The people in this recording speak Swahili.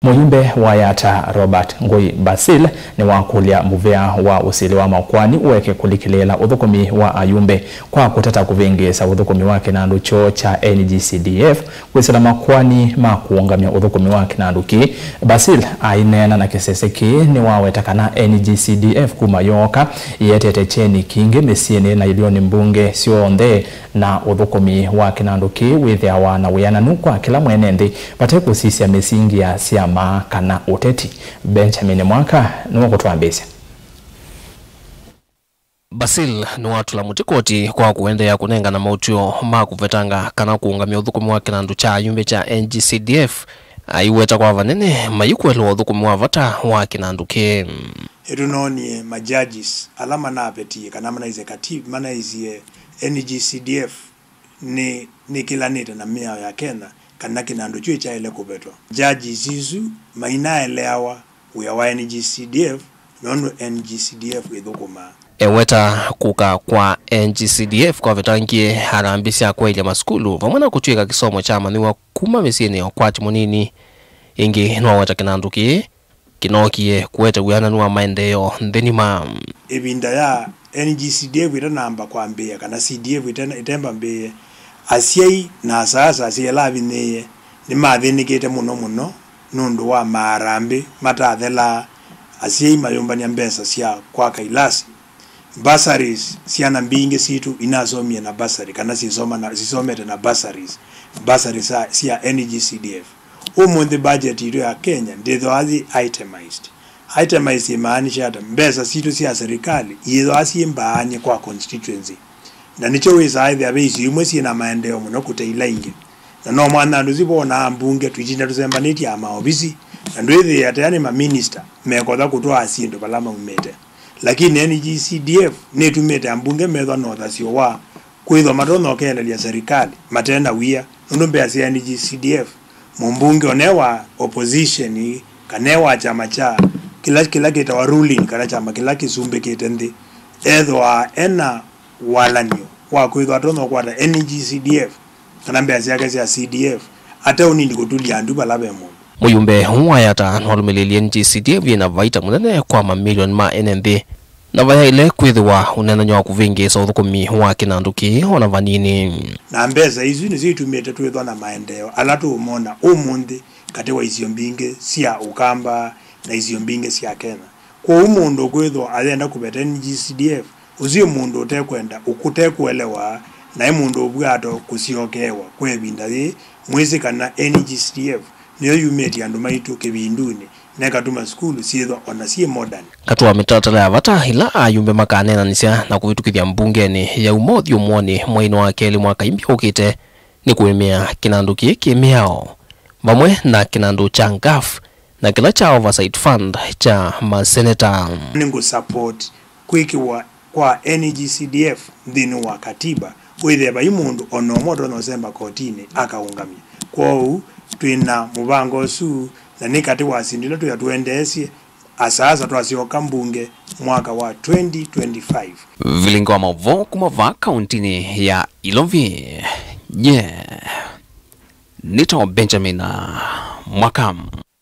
Mujumbe wa Yata Robert Ngoi Basil ni wakulia muvea wa usili wa makwani uweke kulikilela udhukumi wa ayumbe kwa kutata kuvingisa udhukumi wake na nducho cha NGCDF kwisila makwani makuungamia udhukumi wake na nduki. Basil ainena na kiseseki ni wawetaka na NGCDF kumayoka yetete cheni kinge mesiene na ilioni mbunge sionde na udhukumi wake na nduki withe awana wiananu kwa kila mwenendi pate kusisia mesingi ya siama kana uteti. Benjamin Mwaka nuwa kutuambeza. Basil ni watu la mutikoti kwa kuendea kunenga na mautio makuvetanga kana kuungamia udhukumi wake na nducha ayumbe cha NGCDF aiweta kwa vanene mayukwelo udhukumi wa vata wake na nduke. Irunoni majajis alama na apeti kana mana ize katibu mana ize NGCDF ni kila nita na miao ya Kenya kana kinando chui cha ile kubeto jaji zizu maina elewa wa NGCDF nono NGCDF idhukuma eweta kuka kwa NGCDF kwa vetangie harambisia kwa ile maskulu vamwana kutuika kisomo chama niwa kuma mesini okwati monini ingi nuwa wata kinanduki kinokie kuweta uyana nuwa maendeo ndenima ebinda ya NGCDF ita namba kwa mbea kana CDF itemba mbea asiai na sasa asiyelavi ni mathinikite muno nundu wa marambi matathela asiai mayumba ni mbesa sia kwa kailasi bursaries siana mbinge situ inasomia na bursary kana sisomete na bursaries sia NGCDF the budget ito ya Kenya nditho athi itemized imaanisha hata mbesa situ sia serikali yitho asiimbaanye kwa constituency na nicho wisa aithe abesi imwe sina maendeo muno kuteila ingi na no mwana nduzibona mbunge twijinda tuzembaniti ama obisi na ndwethe yatani ma minister mekotha kutoa asindo balama umete lakini NGCDF netumete ambunge metho notha sio wa kwitho madono kelelia serikali matenda wia ndombe ya NGCDF mumbunge onewa opposition kanewa chama cha kila kita ruling kana chama kila kisumbe kitendi edwa ena walanyo wa kwitho atono kwa NGCDF kana mbezi yake ya CDF ata unindi kutulia nduba labe mu muyumbe wa Yata nolumilili NGCDF na vaita munene kwa mamilion ma NMB na vaya ile kwithiwa unena nyo kuvingisa udhukumi wa kinanduki ona vanini na mbeza izu ni zitumete twithwa na maendeo alatu umona umundi katewa izio mbinge sia Ukamba na izio mbinge sia Kenya kwa umundu kwithwa alenda kubeta NGCDF uzio mundu utekwenda ukutekwelewa na mundu ubwato kusiokewa kwebinda mwezi kana NGCDF niyo yumeti andu maitu kebinduni nekatuma skulu siedho ona sie modern katua mitatala ya vata ila ayumbe makanena nisia na kuvitukithia mbungeni ya umothio mwoni mwaino wa keli mwaka imbia ukite ni kuemea kinanduki kimiao vamwe na kinandu cha ngaf na kila cha oversight fund cha maseneta ningu support kwiki kwa NGCDF dhini wa katiba witheba imundu onomodo nosemba kotini akaungamia kwao twina mubango su na nikati wasindilo tuyatuendesie asasa twasioka mbunge mwaka wa 2025 vilingo wa mavo kumava kauntini ya Ilovi Nito Benjamin Mwaka.